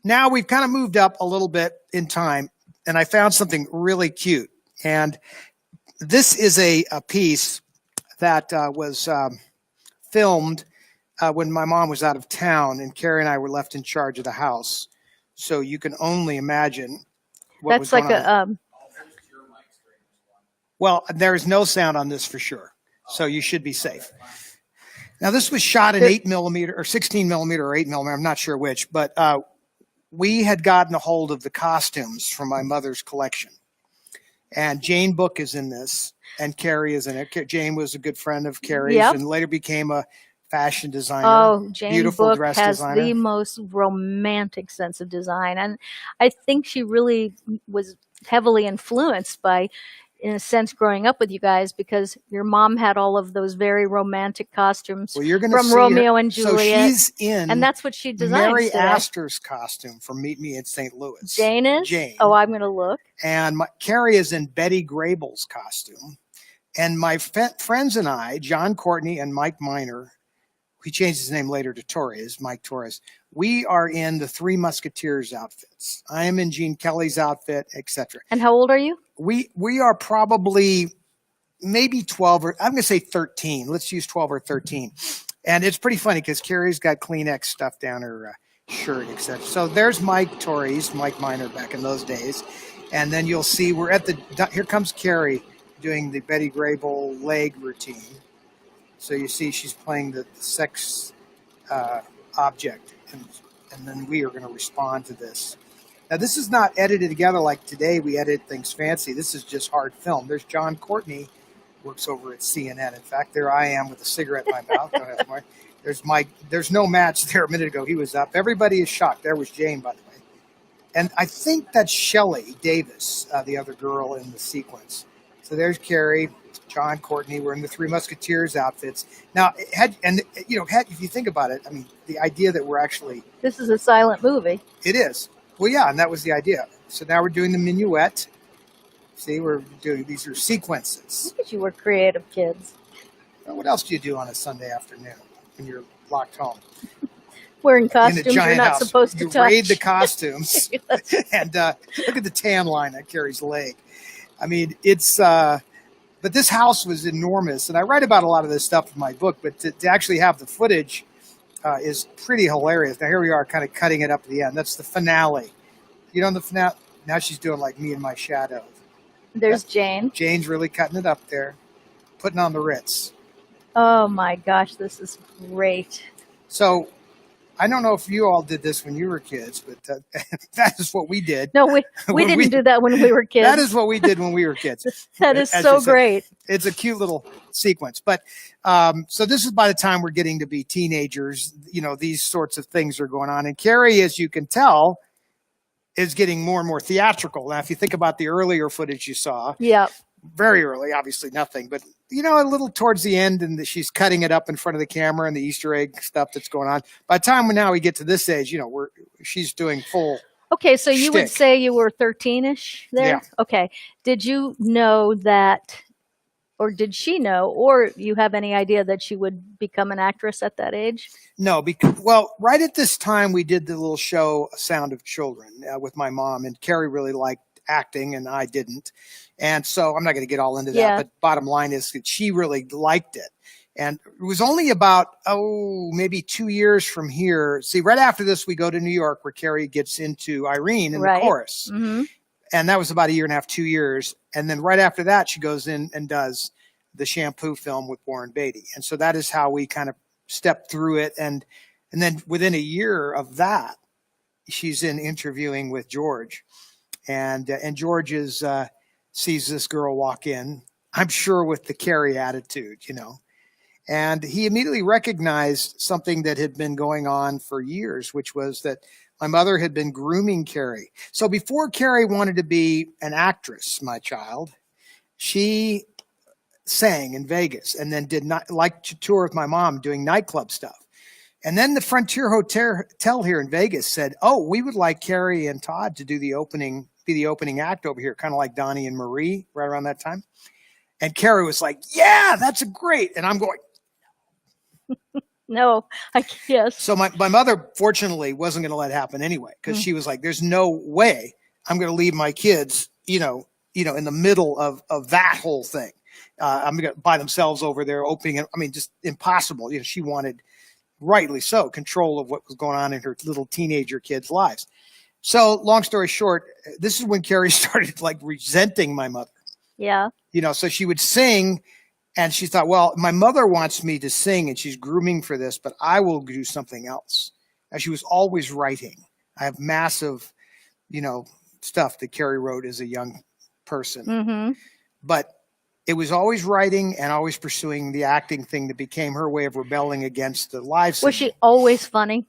now we've kind of moved up a little bit in time, and I found something really cute. And this is a piece that was filmed when my mom was out of town, and Carrie and I were left in charge of the house. So you can only imagine what was going on. Well, there is no sound on this for sure, so you should be safe. Now, this was shot in 8mm or 16mm or 8mm. I'm not sure which, but we had gotten a hold of the costumes from my mother's collection. And Jane Book is in this, and Carrie is in it. Jane was a good friend of Carrie's, and later became a fashion designer. Oh, Jane beautiful Book dress has designer. the most romantic sense of design, and I think she really was heavily influenced by, in a sense, growing up with you guys, because your mom had all of those very romantic costumes from Romeo and Juliet. So she's in, and that's what she designed. Mary Astor's costume from Meet Me in St. Louis. Jane is? Jane. Oh, I'm going to look. And Carrie is in Betty Grable's costume. And my friends and I, John Courtney and Mike Miner, he changed his name later to Torres, Mike Torres, we are in the Three Musketeers outfits. I am in Gene Kelly's outfit, etc. And how old are you? We are probably maybe 12 or I'm going to say 13. Let's use 12 or 13. And it's pretty funny because Carrie's got Kleenex stuff down her shirt, etc. So there's Mike Torres, Mike Miner back in those days. And then you'll see we're at here comes Carrie doing the Betty Grable leg routine. So you see she's playing the sex object, and then we are going to respond to this. Now, this is not edited together like today. We edit things fancy. This is just hard film. There's John Courtney, works over at CNN. In fact, there I am with a cigarette in my mouth. There's Mike. There's no match there a minute ago. He was up. Everybody is shocked. There was Jane, by the way. And I think that's Shelley Davis, the other girl in the sequence. So there's Carrie, John Courtney. We're in the Three Musketeers outfits. Now, if you think about it, I mean, the idea that we're actually... This is a silent movie. It is. Well, yeah, and that was the idea. So now we're doing the minuet. See, we're doing, these are sequences. Look at you, we're creative kids. Well, what else do you do on a Sunday afternoon when you're locked home? Wearing costumes you're not house. Supposed to you touch. You raid the costumes. And look at the tan line on Carrie's leg. I mean, it's... but this house was enormous. And I write about a lot of this stuff in my book, but to actually have the footage is pretty hilarious. Now, here we are kind of cutting it up at the end. That's the finale. You know, the finale, now she's doing like Me in My Shadow. There's Jane. Jane's really cutting it up there, putting on the Ritz. Oh, my gosh, this is great. So I don't know if you all did this when you were kids, but that is what we did. No, we didn't do that when we were kids. That is what we did when we were kids. That is so great. It's a cute little sequence. But so this is by the time we're getting to be teenagers, you know, these sorts of things are going on. And Carrie, as you can tell, is getting more and more theatrical. Now, if you think about the earlier footage you saw, very early, obviously nothing, but you know, a little towards the end, and she's cutting it up in front of the camera and the Easter egg stuff that's going on. By the time we get to this age, you know, she's doing full. Okay, so you would say you were 13-ish there? Yeah. Okay. Did you know that, or did she know, or you have any idea that she would become an actress at that age? No, because, well, right at this time, we did the little show, Sound of Children, with my mom, and Carrie really liked acting, and I didn't. And so I'm not going to get all into that, but bottom line is that she really liked it. And it was only about, maybe 2 years from here. See, right after this, we go to New York where Carrie gets into Irene in the chorus. Mm-hmm. And that was about 1.5 years, 2 years. And then right after that, she goes in and does the Shampoo film with Warren Beatty. And so that is how we kind of stepped through it. And then within a year of that, she's in Interviewing with George. And George sees this girl walk in, I'm sure with the Carrie attitude, you know. And he immediately recognized something that had been going on for years, which was that my mother had been grooming Carrie. So before Carrie wanted to be an actress, my child, she sang in Vegas and then did not like to tour with my mom doing nightclub stuff. And then the Frontier Hotel here in Vegas said, we would like Carrie and Todd to do be the opening act over here, kind of like Donnie and Marie right around that time. And Carrie was like, yeah, that's great. And I'm going, No, yes. So my mother, fortunately, wasn't going to let it happen anyway, because she was like, there's no way I'm going to leave my kids, in the middle of that whole thing. I'm going to by themselves over there opening it. I mean, just impossible. She wanted, rightly so, control of what was going on in her little teenager kids' lives. So long story short, this is when Carrie started like resenting my mother. Yeah. So she would sing and she thought, well, my mother wants me to sing and she's grooming for this, but I will do something else. And she was always writing. I have massive, stuff that Carrie wrote as a young person. Mm-hmm. But it was always writing and always pursuing the acting thing that became her way of rebelling against the live singing. Was she always funny?